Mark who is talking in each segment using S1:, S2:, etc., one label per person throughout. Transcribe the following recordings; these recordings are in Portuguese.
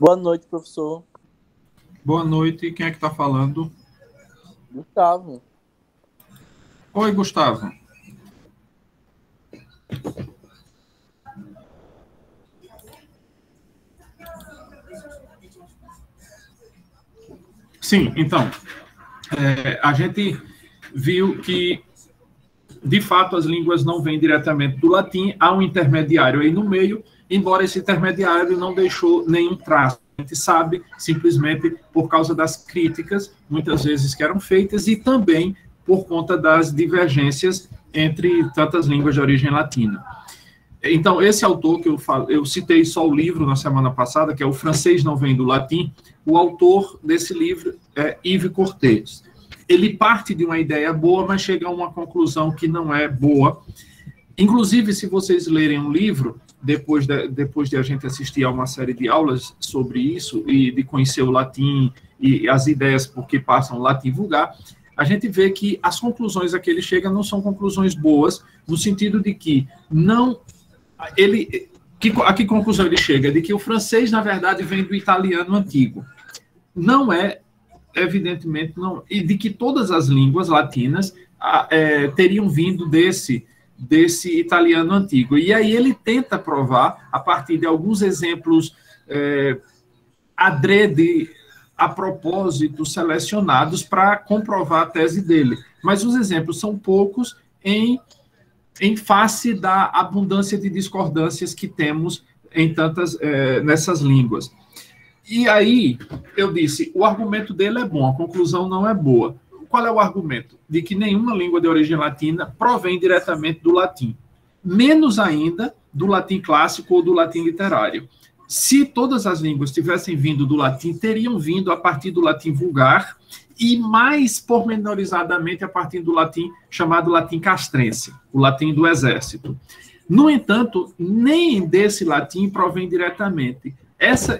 S1: Boa noite, professor.
S2: Boa noite. Quem é que está falando?
S1: Gustavo.
S2: Oi, Gustavo. Sim, então, a gente viu que, de fato, as línguas não vêm diretamente do latim, há um intermediário aí no meio, embora esse intermediário não deixou nenhum traço. A gente sabe, simplesmente por causa das críticas, muitas vezes, que eram feitas, e também por conta das divergências entre tantas línguas de origem latina. Então, esse autor que eu citei só o livro na semana passada, que é O Francês Não Vem do Latim, o autor desse livro é Yves Cortés. Ele parte de uma ideia boa, mas chega a uma conclusão que não é boa. Inclusive, se vocês lerem um livro, depois de a gente assistir a uma série de aulas sobre isso, e de conhecer o latim e as ideias por que passam o latim vulgar, a gente vê que as conclusões a que ele chega não são conclusões boas, no sentido de que não... a que conclusão ele chega? De que o francês, na verdade, vem do italiano antigo. Não é, evidentemente, não. E de que todas as línguas latinas teriam vindo desse italiano antigo. E aí ele tenta provar, a partir de alguns exemplos a propósito, selecionados para comprovar a tese dele. Mas os exemplos são poucos em face da abundância de discordâncias que temos nessas línguas. E aí, eu disse, o argumento dele é bom, a conclusão não é boa. Qual é o argumento? De que nenhuma língua de origem latina provém diretamente do latim. Menos ainda do latim clássico ou do latim literário. Se todas as línguas tivessem vindo do latim, teriam vindo a partir do latim vulgar e mais pormenorizadamente a partir do latim chamado latim castrense, o latim do exército. No entanto, nem desse latim provém diretamente.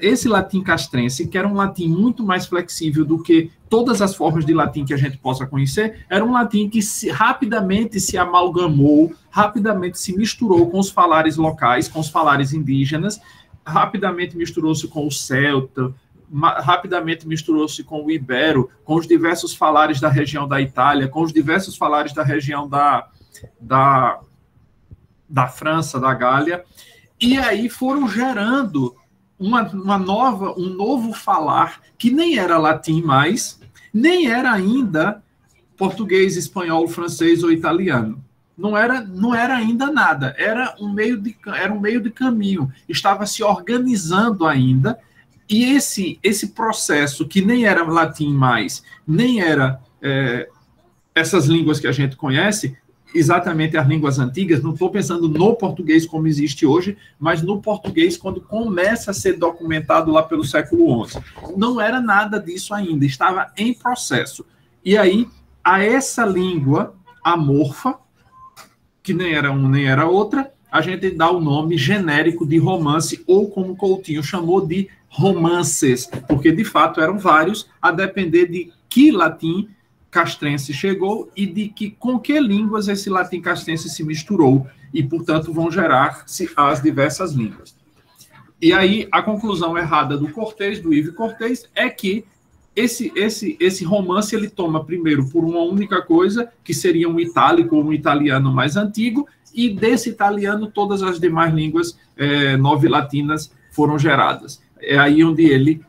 S2: Esse latim castrense, que era um latim muito mais flexível do que todas as formas de latim que a gente possa conhecer, era um latim que rapidamente se amalgamou, rapidamente se misturou com os falares locais, com os falares indígenas, rapidamente misturou-se com o celta, rapidamente misturou-se com o ibero, com os diversos falares da região da Itália, com os diversos falares da região da França, da Gália, e aí foram gerando um novo falar, que nem era latim mais, nem era ainda português, espanhol, francês ou italiano. Não era ainda nada, era um meio de caminho, estava se organizando ainda, e esse processo, que nem era latim mais, nem era essas línguas que a gente conhece, exatamente as línguas antigas, não estou pensando no português como existe hoje, mas no português quando começa a ser documentado lá pelo século XI. Não era nada disso ainda, estava em processo. E aí, a essa língua amorfa, que nem era uma nem era outra, a gente dá o nome genérico de romance, ou como Coutinho chamou de romances, porque de fato eram vários, a depender de que latim castrense chegou e com que línguas esse latim castrense se misturou, e portanto vão gerar as diversas línguas. E aí a conclusão errada do Yves Cortés, é que esse romance ele toma primeiro por uma única coisa, que seria um itálico ou um italiano mais antigo, e desse italiano todas as demais línguas novilatinas foram geradas. É aí onde ele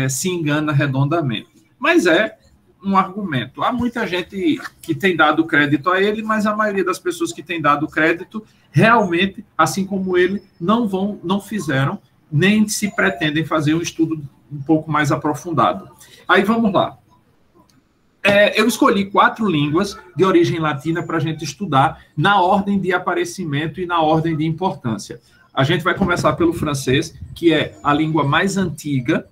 S2: se engana redondamente. Mas é um argumento. Há muita gente que tem dado crédito a ele, mas a maioria das pessoas que tem dado crédito, realmente, assim como ele, não fizeram, nem se pretendem fazer um estudo um pouco mais aprofundado. Aí vamos lá. Eu escolhi 4 línguas de origem latina para a gente estudar na ordem de aparecimento e na ordem de importância. A gente vai começar pelo francês, que é a língua mais antiga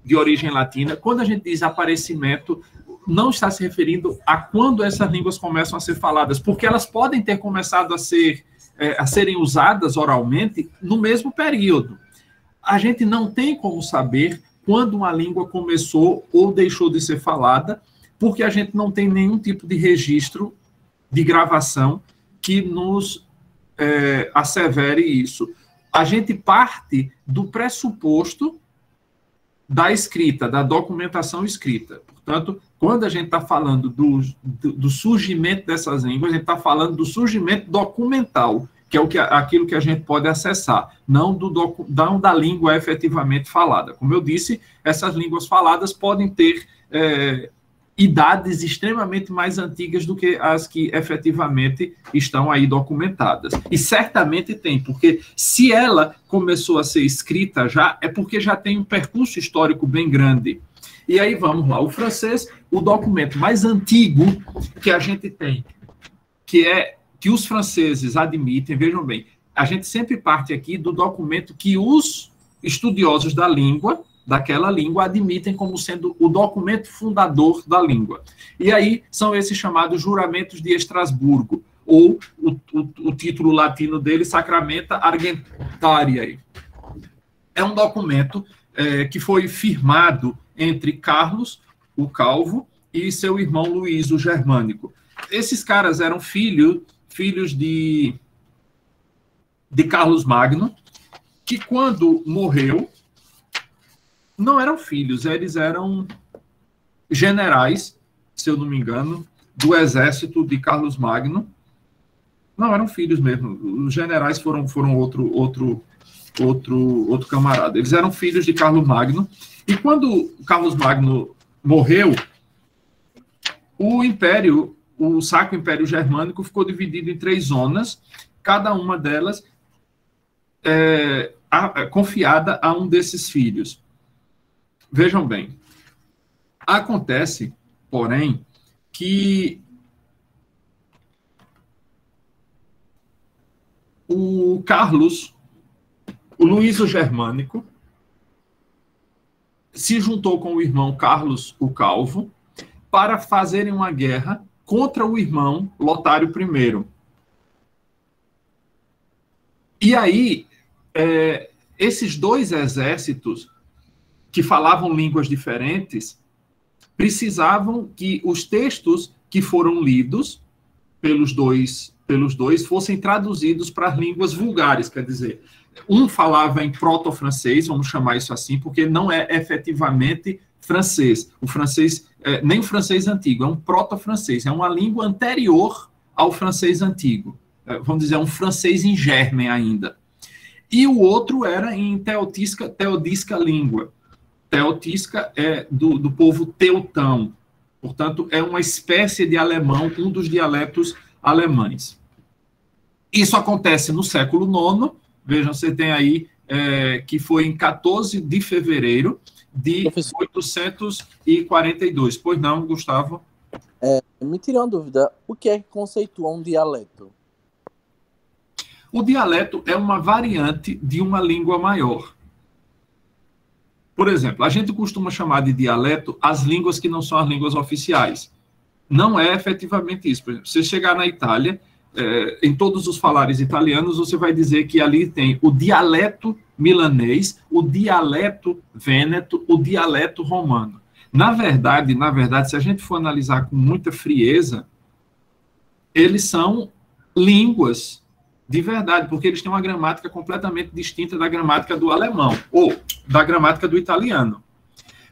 S2: de origem latina. Quando a gente diz aparecimento, não está se referindo a quando essas línguas começam a ser faladas, porque elas podem ter começado a serem usadas oralmente no mesmo período. A gente não tem como saber quando uma língua começou ou deixou de ser falada, porque a gente não tem nenhum tipo de registro de gravação que nos assevere isso. A gente parte do pressuposto da escrita, da documentação escrita. Portanto, quando a gente está falando do surgimento dessas línguas, a gente está falando do surgimento documental, que é aquilo que a gente pode acessar, não da língua efetivamente falada. Como eu disse, essas línguas faladas podem ter idades extremamente mais antigas do que as que efetivamente estão aí documentadas. E certamente tem, porque se ela começou a ser escrita já, é porque já tem um percurso histórico bem grande. E aí vamos lá, o francês, o documento mais antigo que a gente tem, que os franceses admitem, vejam bem, a gente sempre parte aqui do documento que os estudiosos da língua, daquela língua, admitem como sendo o documento fundador da língua. E aí são esses chamados juramentos de Estrasburgo, ou o título latino dele, Sacramenta Argentariae. É um documento que foi firmado entre Carlos, o Calvo, e seu irmão Luís, o Germânico. Esses caras eram filhos de Carlos Magno, que quando morreu, não eram filhos, eles eram generais, se eu não me engano, do exército de Carlos Magno. Não, eram filhos mesmo. Os generais foram outro camarada. Eles eram filhos de Carlos Magno. E quando Carlos Magno morreu, o Sacro Império Germânico ficou dividido em 3 zonas, cada uma delas confiada a um desses filhos. Vejam bem, acontece, porém, que o Luís o Germânico, se juntou com o irmão Carlos o Calvo para fazerem uma guerra contra o irmão Lotário I. E aí, esses 2 exércitos que falavam línguas diferentes precisavam que os textos que foram lidos pelos dois fossem traduzidos para as línguas vulgares, quer dizer, um falava em proto-francês, vamos chamar isso assim, porque não é efetivamente francês. O francês, nem o francês antigo, é um proto-francês, é uma língua anterior ao francês antigo. Vamos dizer, um francês em germen ainda. E o outro era em teodisca língua. Teotisca é do povo teutão. Portanto, é uma espécie de alemão, um dos dialetos alemães. Isso acontece no século IX. Vejam, você tem aí que foi em 14 de fevereiro de 842. Pois não, Gustavo?
S1: Me tira uma dúvida. O que é que conceitua um dialeto?
S2: O dialeto é uma variante de uma língua maior. Por exemplo, a gente costuma chamar de dialeto as línguas que não são as línguas oficiais. Não é efetivamente isso. Por exemplo, se você chegar na Itália, em todos os falares italianos, você vai dizer que ali tem o dialeto milanês, o dialeto vêneto, o dialeto romano. Na verdade, se a gente for analisar com muita frieza, eles são línguas de verdade, porque eles têm uma gramática completamente distinta da gramática do alemão, ou da gramática do italiano.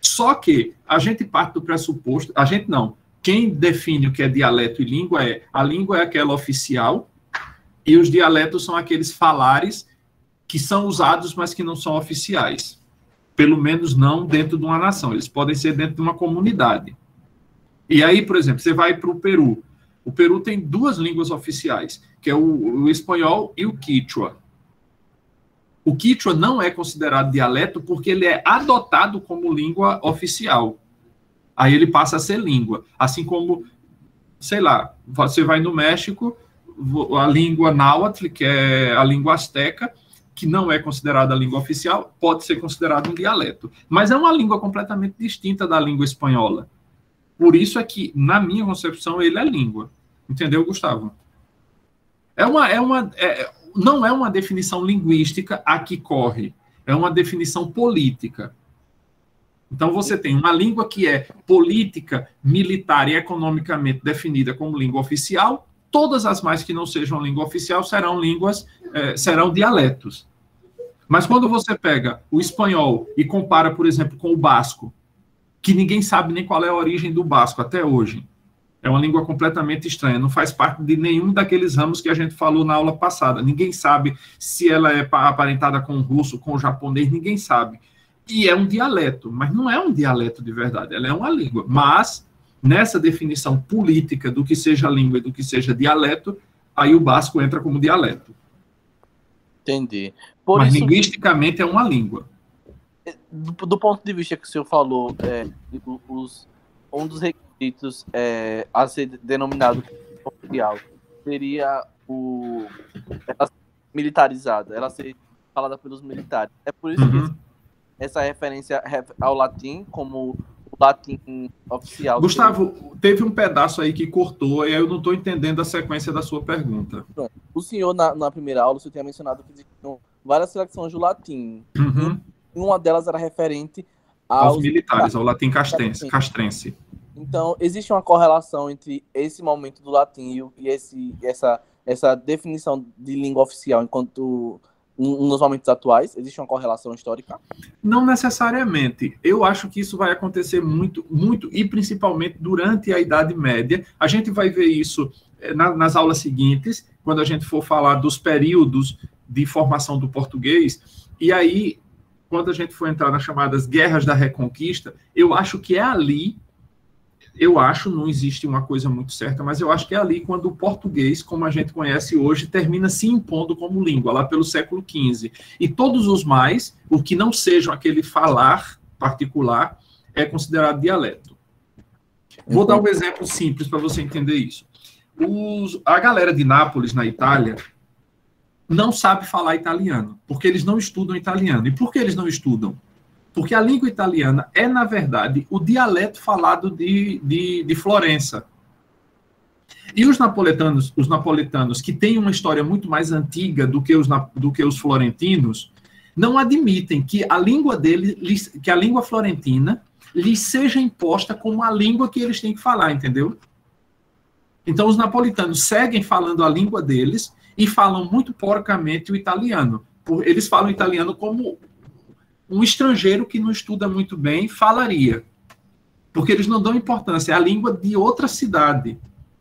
S2: Só que a gente parte do pressuposto, a gente não, quem define o que é dialeto e língua a língua é aquela oficial, e os dialetos são aqueles falares que são usados, mas que não são oficiais. Pelo menos não dentro de uma nação, eles podem ser dentro de uma comunidade. E aí, por exemplo, você vai para o Peru. O Peru tem 2 línguas oficiais, que é o espanhol e o quichua. O quichua não é considerado dialeto porque ele é adotado como língua oficial. Aí ele passa a ser língua. Assim como, sei lá, você vai no México, a língua náhuatl, que é a língua asteca, que não é considerada a língua oficial, pode ser considerado um dialeto. Mas é uma língua completamente distinta da língua espanhola. Por isso é que, na minha concepção, ele é língua. Entendeu, Gustavo? Não é uma definição linguística a que corre, é uma definição política. Então, você tem uma língua que é política, militar e economicamente definida como língua oficial, todas as mais que não sejam língua oficial serão dialetos. Mas quando você pega o espanhol e compara, por exemplo, com o basco, que ninguém sabe nem qual é a origem do basco até hoje, é uma língua completamente estranha, não faz parte de nenhum daqueles ramos que a gente falou na aula passada. Ninguém sabe se ela é aparentada com o russo, com o japonês, ninguém sabe. E é um dialeto, mas não é um dialeto de verdade, ela é uma língua. Mas, nessa definição política do que seja língua e do que seja dialeto, aí o basco entra como dialeto.
S1: Entendi.
S2: Mas linguisticamente é uma língua.
S1: Do ponto de vista que o senhor falou, um dos requisitos a ser denominado oficial seria ela ser militarizada, ela ser falada pelos militares. É por isso que essa referência ao latim como o latim oficial.
S2: Gustavo, teve um pedaço aí que cortou e eu não estou entendendo a sequência da sua pergunta.
S1: O senhor, na primeira aula, o senhor tinha mencionado que existiam várias seleções do latim. E uma delas era referente
S2: aos militares, ao latim castrense.
S1: Então, existe uma correlação entre esse momento do latim e essa definição de língua oficial enquanto nos momentos atuais? Existe uma correlação histórica?
S2: Não necessariamente. Eu acho que isso vai acontecer muito, muito, e principalmente durante a Idade Média. A gente vai ver isso nas aulas seguintes, quando a gente for falar dos períodos de formação do português. E aí, quando a gente for entrar nas chamadas Guerras da Reconquista, eu acho que é ali, não existe uma coisa muito certa, mas eu acho que é ali quando o português, como a gente conhece hoje, termina se impondo como língua, lá pelo século XV. E todos os mais, o que não sejam aquele falar particular, é considerado dialeto. Vou dar um exemplo simples para você entender isso. A galera de Nápoles, na Itália, não sabe falar italiano, porque eles não estudam italiano. E por que eles não estudam? Porque a língua italiana é, na verdade, o dialeto falado de Florença. E os napolitanos, que têm uma história muito mais antiga do que os florentinos, não admitem que a língua que a língua florentina lhes seja imposta como a língua que eles têm que falar, entendeu? Então, os napolitanos seguem falando a língua deles e falam muito porcamente o italiano. Eles falam italiano como um estrangeiro que não estuda muito bem falaria. Porque eles não dão importância. É a língua de outra cidade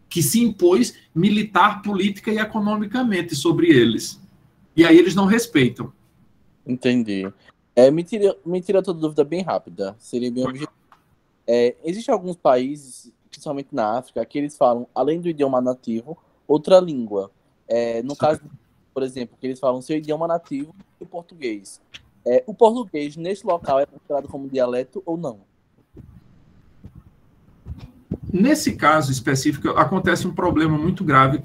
S2: que se impôs militar, política e economicamente sobre eles. E aí eles não respeitam.
S1: Entendi. Me tira toda dúvida bem rápida. Seria bem objetivo. Existem alguns países, principalmente na África, que eles falam, além do idioma nativo, outra língua. No caso, por exemplo, que eles falam seu idioma nativo e o português. O português, nesse local, é considerado como dialeto ou não?
S2: Nesse caso específico, acontece um problema muito grave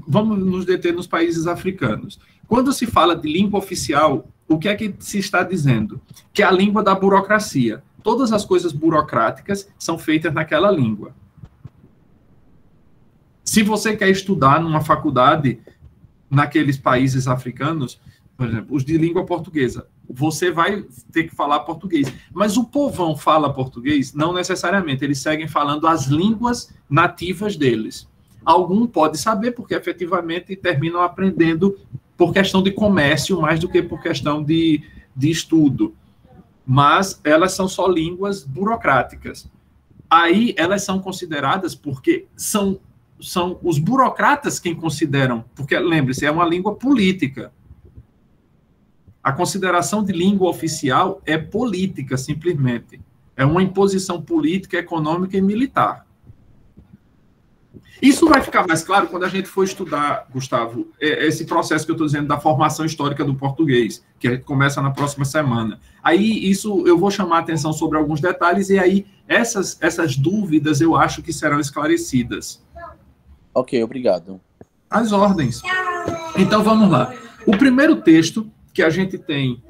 S2: vamos nos deter nos países africanos. Quando se fala de língua oficial, o que é que se está dizendo? Que é a língua da burocracia. Todas as coisas burocráticas são feitas naquela língua. Se você quer estudar numa faculdade naqueles países africanos, por exemplo, os de língua portuguesa, você vai ter que falar português. Mas o povão fala português? Não necessariamente. Eles seguem falando as línguas nativas deles. Algum pode saber, porque efetivamente terminam aprendendo por questão de comércio, mais do que por questão de estudo. Mas elas são só línguas burocráticas. Aí elas são consideradas porque são os burocratas quem consideram, porque, lembre-se, é uma língua política. A consideração de língua oficial é política, simplesmente. É uma imposição política, econômica e militar. Isso vai ficar mais claro quando a gente for estudar, Gustavo, esse processo que eu estou dizendo da formação histórica do português, que a gente começa na próxima semana. Aí, isso eu vou chamar a atenção sobre alguns detalhes, e aí essas dúvidas eu acho que serão esclarecidas.
S1: Ok, obrigado.
S2: As ordens. Então, vamos lá. O primeiro texto que a gente tem,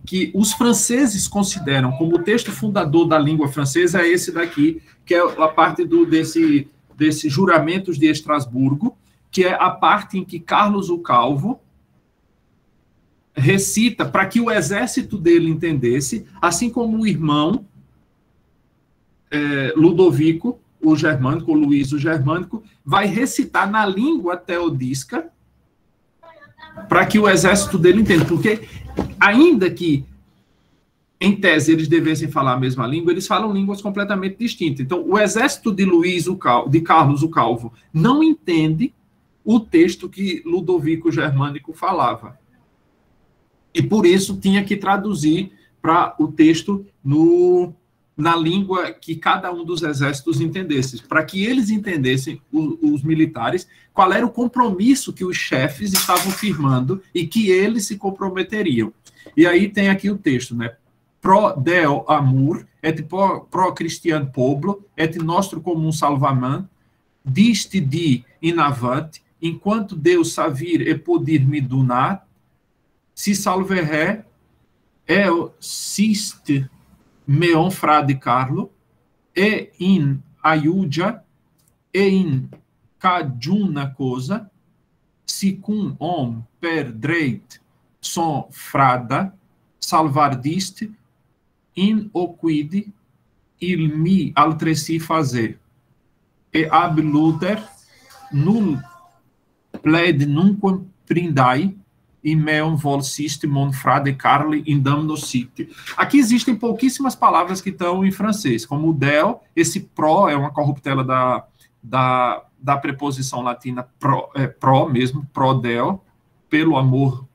S2: que os franceses consideram como o texto fundador da língua francesa é esse daqui, que é a parte desse Juramentos de Estrasburgo, que é a parte em que Carlos o Calvo recita para que o exército dele entendesse, assim como o irmão Ludovico, o germânico, ou Luís o germânico, vai recitar na língua teodisca para que o exército dele entenda. Porque, ainda que, em tese, eles devessem falar a mesma língua, eles falam línguas completamente distintas. Então, o exército de Carlos o Calvo não entende o texto que Ludovico Germânico falava. E, por isso, tinha que traduzir para o texto na língua que cada um dos exércitos entendesse, para que eles entendessem, os militares, qual era o compromisso que os chefes estavam firmando e que eles se comprometeriam. E aí tem aqui o texto, né? Pro Deo amor, et pro Christian poblo, et nostro comum salvament, diste di in avante, enquanto Deus savir e poder me donar, si salveré, siste meon frade Carlo, e in aiudia, e in caduna cosa, sicum om per dreit son frada, salvardiste, in oquide il mi altresi fazer, e ab luter nul pled nunquam prindai, e meum volsiste mon frade Carli indamno site. Aqui existem pouquíssimas palavras que estão em francês, como o del, esse pro é uma corruptela da preposição latina pro mesmo, pro del, pelo amor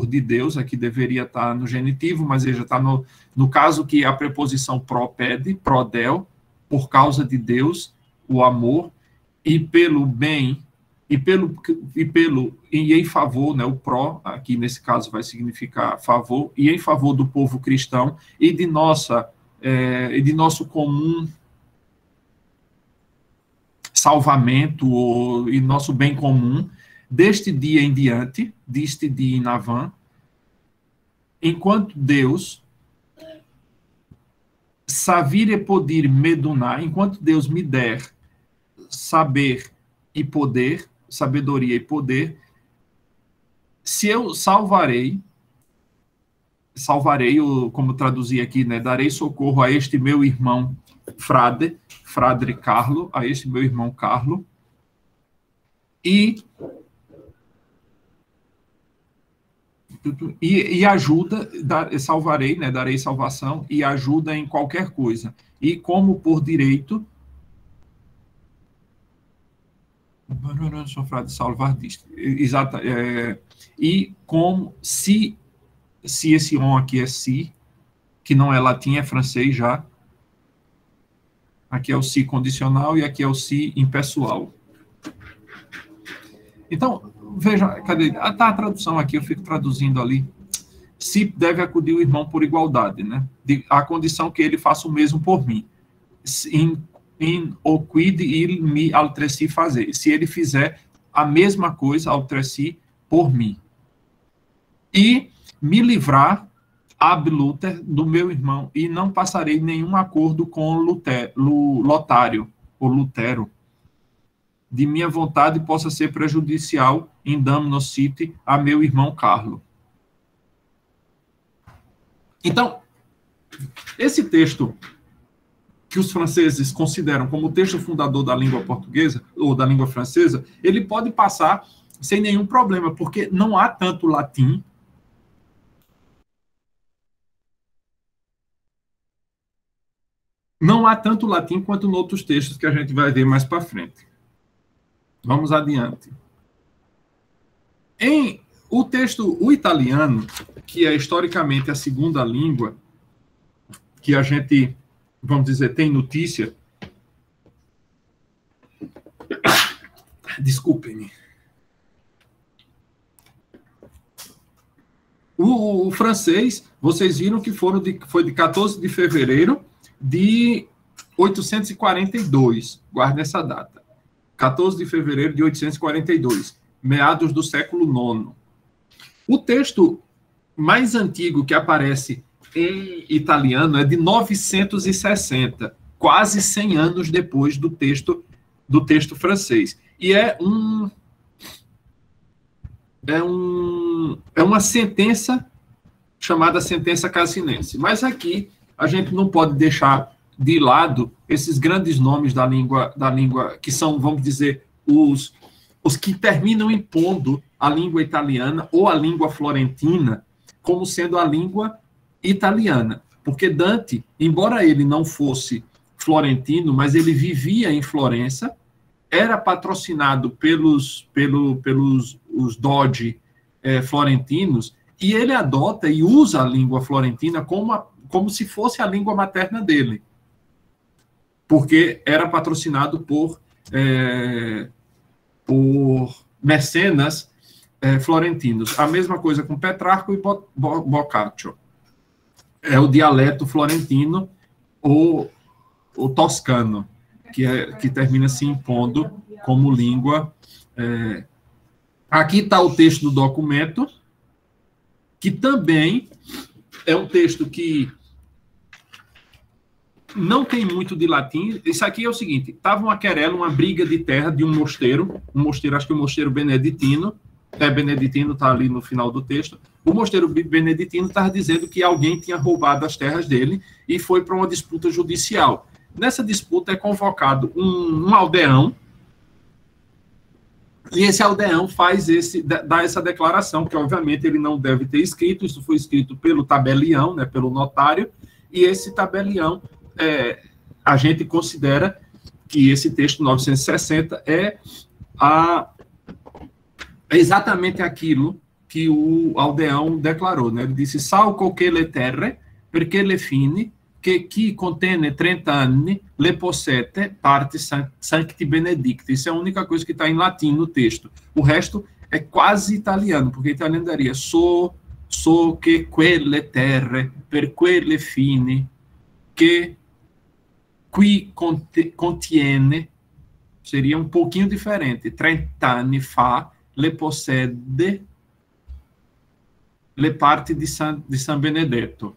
S2: de Deus, aqui deveria estar no genitivo, mas ele já está no caso que a preposição pro pede, pro del, por causa de Deus, o amor, e pelo bem, e em favor, né, o pró, aqui nesse caso vai significar favor, e em favor do povo cristão e de nosso comum salvamento e nosso bem comum, deste dia em diante, deste dia em avant, enquanto Deus savir e poder me donar, enquanto Deus me der saber e poder, sabedoria e poder, se eu salvarei, como traduzi aqui, né, darei socorro a este meu irmão frade Carlo, a este meu irmão Carlo, e ajuda, salvarei, né, darei salvação e ajuda em qualquer coisa. E como por direito, frade salvardista. Exato. E como se esse on aqui é si, que não é latim, é francês já. Aqui é o si condicional e aqui é o si impessoal. Então, veja, cadê? Tá a tradução aqui, eu fico traduzindo ali. Se deve acudir o irmão por igualdade, né? A condição que ele faça o mesmo por mim. In oquid il mi altresi fazer. Se ele fizer a mesma coisa altresi por mim. E me livrar ab luter do meu irmão, e não passarei nenhum acordo com Lotário, ou Lutero, de minha vontade possa ser prejudicial em damno cite a meu irmão Carlo. Então, esse texto que os franceses consideram como o texto fundador da língua portuguesa, ou da língua francesa, ele pode passar sem nenhum problema, porque não há tanto latim. Não há tanto latim quanto em outros textos que a gente vai ver mais para frente. Vamos adiante. Em o texto, o italiano, que é historicamente a segunda língua que a gente, vamos dizer, tem notícia. Desculpem-me. O francês, vocês viram que foi de 14 de fevereiro de 842. Guarde essa data. 14 de fevereiro de 842, meados do século IX. O texto mais antigo que aparece em italiano é de 960, quase 100 anos depois do texto francês. E é uma sentença chamada sentença cassinense. Mas aqui a gente não pode deixar de lado esses grandes nomes da língua que são, vamos dizer, os que terminam impondo a língua italiana ou a língua florentina como sendo a língua italiana. Porque Dante, embora ele não fosse florentino, mas ele vivia em Florença, era patrocinado pelos os doge florentinos, e ele adota e usa a língua florentina como se fosse a língua materna dele, porque era patrocinado por mecenas florentinos. A mesma coisa com Petrarco e Boccaccio. É o dialeto florentino ou toscano, que termina se impondo como língua. Aqui está o texto do documento, que também é um texto que não tem muito de latim. Isso aqui é o seguinte: estava uma querela, uma briga de terra de um mosteiro, acho que o mosteiro beneditino, beneditino está ali no final do texto. O mosteiro beneditino estava dizendo que alguém tinha roubado as terras dele e foi para uma disputa judicial. Nessa disputa é convocado um aldeão, e esse aldeão dá essa declaração, que obviamente ele não deve ter escrito, isso foi escrito pelo tabelião, né, pelo notário, e esse tabelião, a gente considera que esse texto 960 é exatamente aquilo que o aldeão declarou, né? Ele disse: "Salco che le terre, perché le fini, che chi contene 30 anni le possete parte sancti benedicti." Isso é a única coisa que está em latim no texto. O resto é quase italiano, porque italiano daria so che quelle terre, per quelle fini, che qui contiene, seria um pouquinho diferente. 30 anni fa le possede le parti di San Benedetto.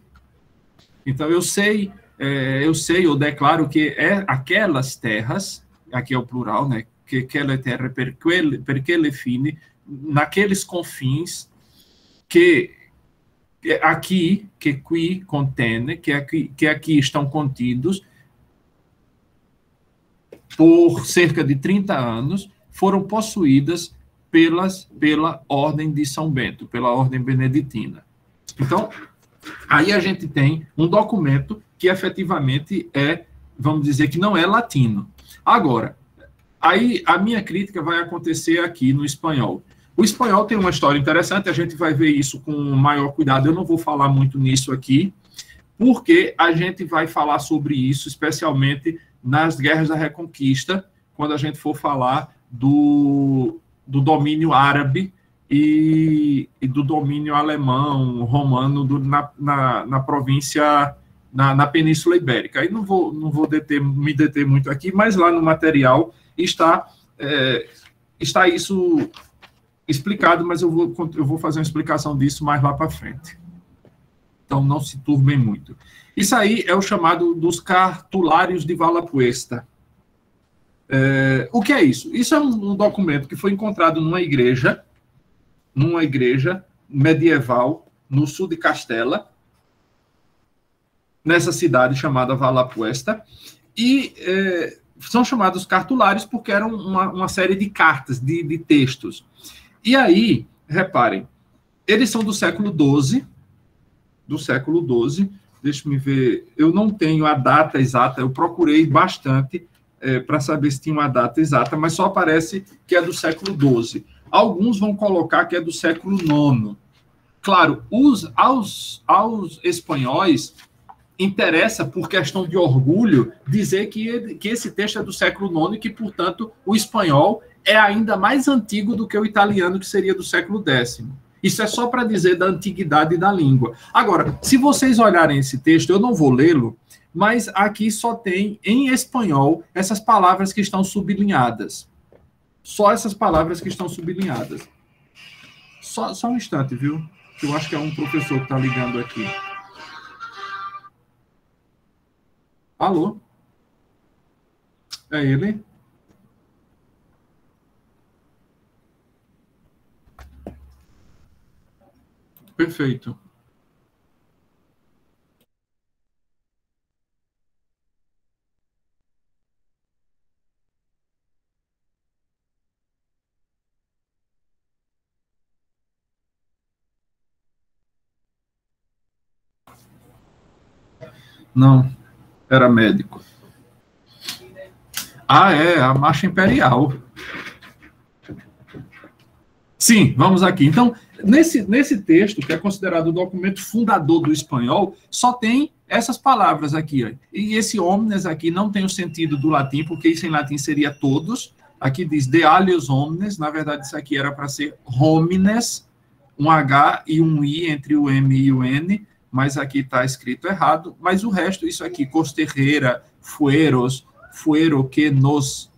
S2: Então, eu sei, eu declaro que aquelas terras, aqui é o plural, né, que aquela terra per quelle fine, naqueles confins, que aqui, que qui contene, que aqui estão contidos, por cerca de 30 anos, foram possuídas pela Ordem de São Bento, pela Ordem Beneditina. Então, aí a gente tem um documento que efetivamente vamos dizer que não é latino. Agora, aí a minha crítica vai acontecer aqui no espanhol. O espanhol tem uma história interessante, a gente vai ver isso com maior cuidado. Eu não vou falar muito nisso aqui, porque a gente vai falar sobre isso, especialmente nas guerras da Reconquista, quando a gente for falar do domínio árabe e do domínio alemão, romano, na província, na Península Ibérica. Aí não vou me deter muito aqui, mas lá no material está isso explicado, mas eu vou fazer uma explicação disso mais lá para frente. Então, não se turbem muito. Isso aí é o chamado dos cartulários de Valapuesta. O que é isso? Isso é um documento que foi encontrado numa igreja medieval no sul de Castela, nessa cidade chamada Valapuesta, e são chamados cartulários porque eram uma série de cartas, de textos. E aí, reparem, eles são do século XII, deixa-me ver, eu não tenho a data exata, eu procurei bastante para saber se tinha uma data exata, mas só aparece que é do século XII. Alguns vão colocar que é do século IX. Claro, aos espanhóis interessa, por questão de orgulho, dizer que esse texto é do século IX e que, portanto, o espanhol é ainda mais antigo do que o italiano, que seria do século X. Isso é só para dizer da antiguidade da língua. Agora, se vocês olharem esse texto, eu não vou lê-lo, mas aqui só tem, em espanhol, essas palavras que estão sublinhadas. Só essas palavras que estão sublinhadas. Só um instante, viu? Eu acho que é um professor que está ligando aqui. Alô? É ele? Perfeito. Não, era médico. Ah, é, a Marcha Imperial. Sim, vamos aqui. Então, nesse texto, que é considerado o documento fundador do espanhol, só tem essas palavras aqui. Ó. E esse omnes aqui não tem o sentido do latim, porque isso em latim seria todos. Aqui diz de alios omnes, na verdade isso aqui era para ser homines, um H e um I entre o M e o N, mas aqui está escrito errado. Mas o resto, isso aqui, costerreira, fueros, fuero que nos...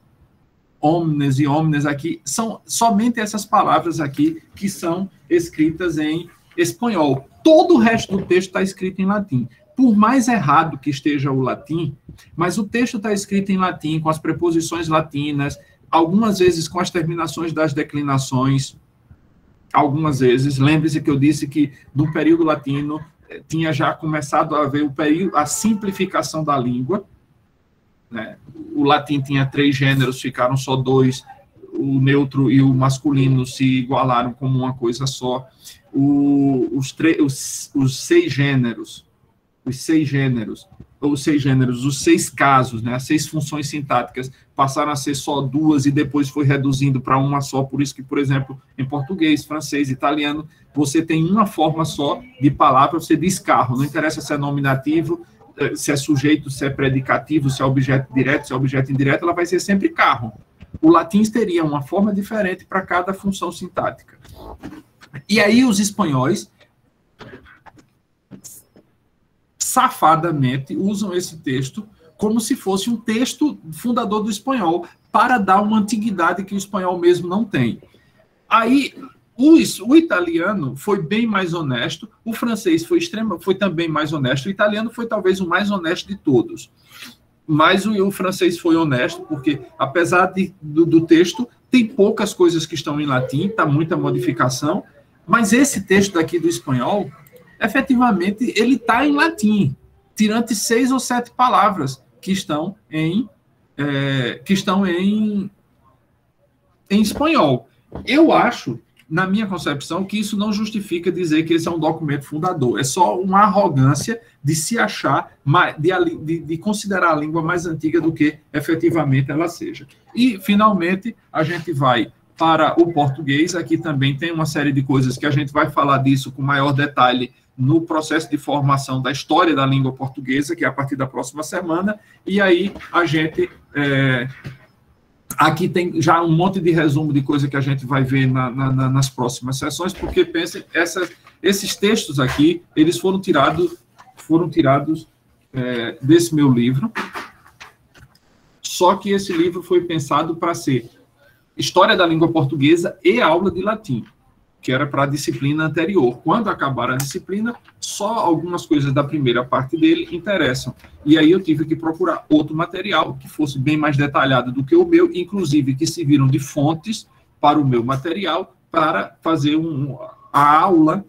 S2: omnes e omnes aqui, são somente essas palavras aqui que são escritas em espanhol. Todo o resto do texto está escrito em latim. Por mais errado que esteja o latim, mas o texto está escrito em latim, com as preposições latinas, algumas vezes com as terminações das declinações, algumas vezes. Lembre-se que eu disse que no período latino tinha já começado a haver a simplificação da língua, né? O latim tinha 3 gêneros, ficaram só 2, o neutro e o masculino se igualaram como uma coisa só. Os 6 gêneros, os 6 casos, né, as 6 funções sintáticas passaram a ser só 2 e depois foi reduzindo para uma só, por isso que, por exemplo, em português, francês, italiano, você tem uma forma só de palavra, você diz carro, não interessa se é nominativo, se é sujeito, se é predicativo, se é objeto direto, se é objeto indireto, ela vai ser sempre carro. O latim teria uma forma diferente para cada função sintática. E aí os espanhóis, safadamente, usam esse texto como se fosse um texto fundador do espanhol, para dar uma antiguidade que o espanhol mesmo não tem. Aí... O italiano foi bem mais honesto, o francês foi também mais honesto, o italiano foi talvez o mais honesto de todos. Mas o francês foi honesto, porque apesar do texto, tem poucas coisas que estão em latim, está muita modificação, mas esse texto daqui do espanhol, efetivamente, ele está em latim, tirando 6 ou 7 palavras que estão em espanhol. Eu acho, na minha concepção, que isso não justifica dizer que esse é um documento fundador. É só uma arrogância de se achar, de considerar a língua mais antiga do que efetivamente ela seja. E, finalmente, a gente vai para o português. Aqui também tem uma série de coisas que a gente vai falar disso com maior detalhe no processo de formação da história da língua portuguesa, que é a partir da próxima semana. E aí a gente... Aqui tem já um monte de resumo de coisa que a gente vai ver nas próximas sessões, porque pensem, esses textos aqui, eles foram tirados desse meu livro, só que esse livro foi pensado para ser História da Língua Portuguesa e aula de latim, que era para a disciplina anterior. Quando acabar a disciplina, só algumas coisas da primeira parte dele interessam. E aí eu tive que procurar outro material que fosse bem mais detalhado do que o meu, inclusive que serviram de fontes para o meu material, para fazer a aula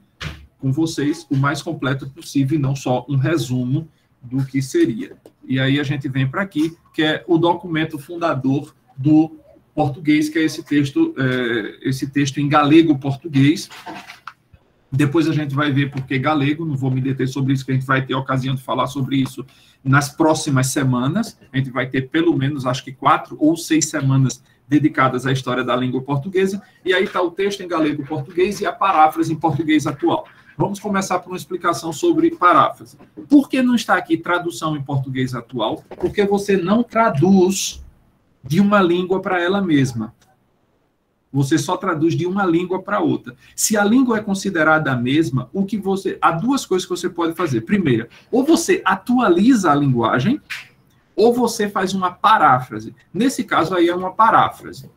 S2: com vocês o mais completo possível, e não só um resumo do que seria. E aí a gente vem para aqui, que é o documento fundador do português, que é esse texto em galego-português. Depois a gente vai ver por que galego, não vou me deter sobre isso, que a gente vai ter ocasião de falar sobre isso nas próximas semanas. A gente vai ter pelo menos, acho que 4 ou 6 semanas dedicadas à história da língua portuguesa, e aí está o texto em galego-português e a paráfrase em português atual. Vamos começar por uma explicação sobre paráfrase. Por que não está aqui tradução em português atual? Porque você não traduz de uma língua para ela mesma. Você só traduz de uma língua para outra. Se a língua é considerada a mesma, há 2 coisas que você pode fazer. Primeira, ou você atualiza a linguagem, ou você faz uma paráfrase. Nesse caso aí é uma paráfrase.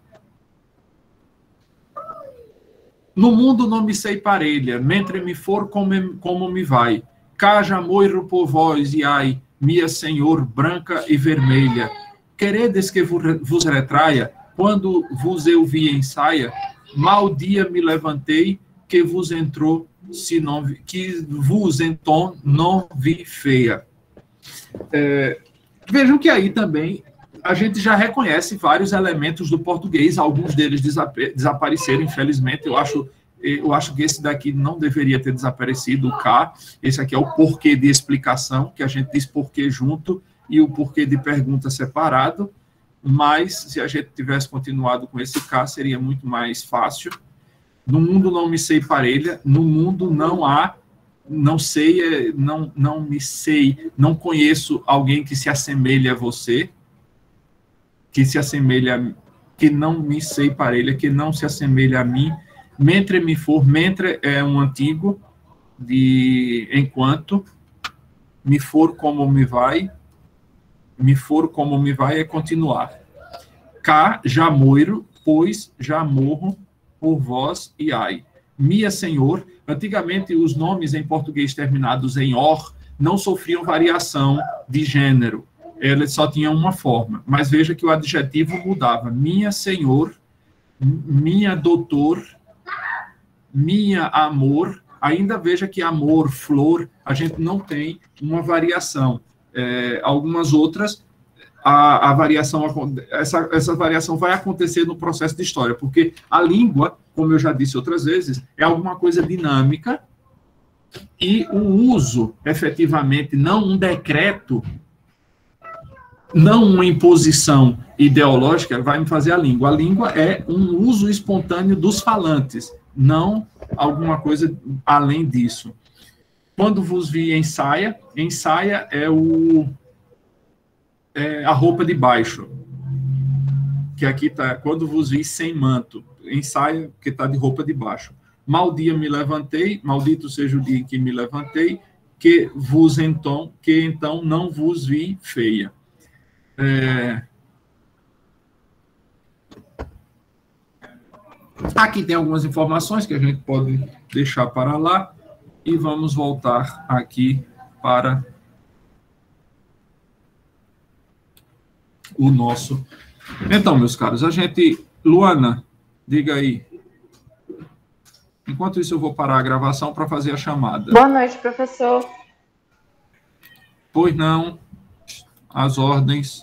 S2: No mundo não me sei parelha, mentre me for como me vai. Caja moiro por vós, e ai, minha senhor, branca e vermelha. Queredes que vos retraia, quando vos eu vi em saia, mal dia me levantei, que vos entrou, que vos então não vi feia. Vejam que aí também a gente já reconhece vários elementos do português, alguns deles desapareceram, infelizmente. Eu acho Eu acho que esse daqui não deveria ter desaparecido, o K. Esse aqui é o porquê de explicação, que a gente diz porquê junto e o porquê de pergunta separado. Mas, se a gente tivesse continuado com esse K, seria muito mais fácil. No mundo não me sei parelha, no mundo não há, não sei, não me sei, não conheço alguém que se assemelhe a você, que se assemelha, que não me sei parelha, que não se assemelha a mim. Mentre me for, mentre é um antigo de enquanto, me for como me vai é continuar. Cá, já moiro, pois já morro por vós e ai. Mia Senhor, antigamente os nomes em português terminados em or não sofriam variação de gênero, eles só tinham uma forma, mas veja que o adjetivo mudava. Minha Senhor, minha doutor, minha amor, ainda veja que amor, flor, a gente não tem uma variação. Algumas outras, a variação, essa variação vai acontecer no processo de história, porque a língua, como eu já disse outras vezes, é alguma coisa dinâmica e o uso, efetivamente, não um decreto, não uma imposição ideológica, vai me fazer a língua. A língua é um uso espontâneo dos falantes, não alguma coisa além disso. Quando vos vi em saia é a roupa de baixo, que aqui está, quando vos vi sem manto, em saia, que está de roupa de baixo. Mal dia me levantei, maldito seja o dia em que me levantei, que então não vos vi feia. Aqui tem algumas informações que a gente pode deixar para lá e vamos voltar aqui para o nosso. Então, meus caros, Luana, diga aí. Enquanto isso, eu vou parar a gravação para fazer a chamada.
S3: Boa noite, professor.
S2: Pois não, as ordens.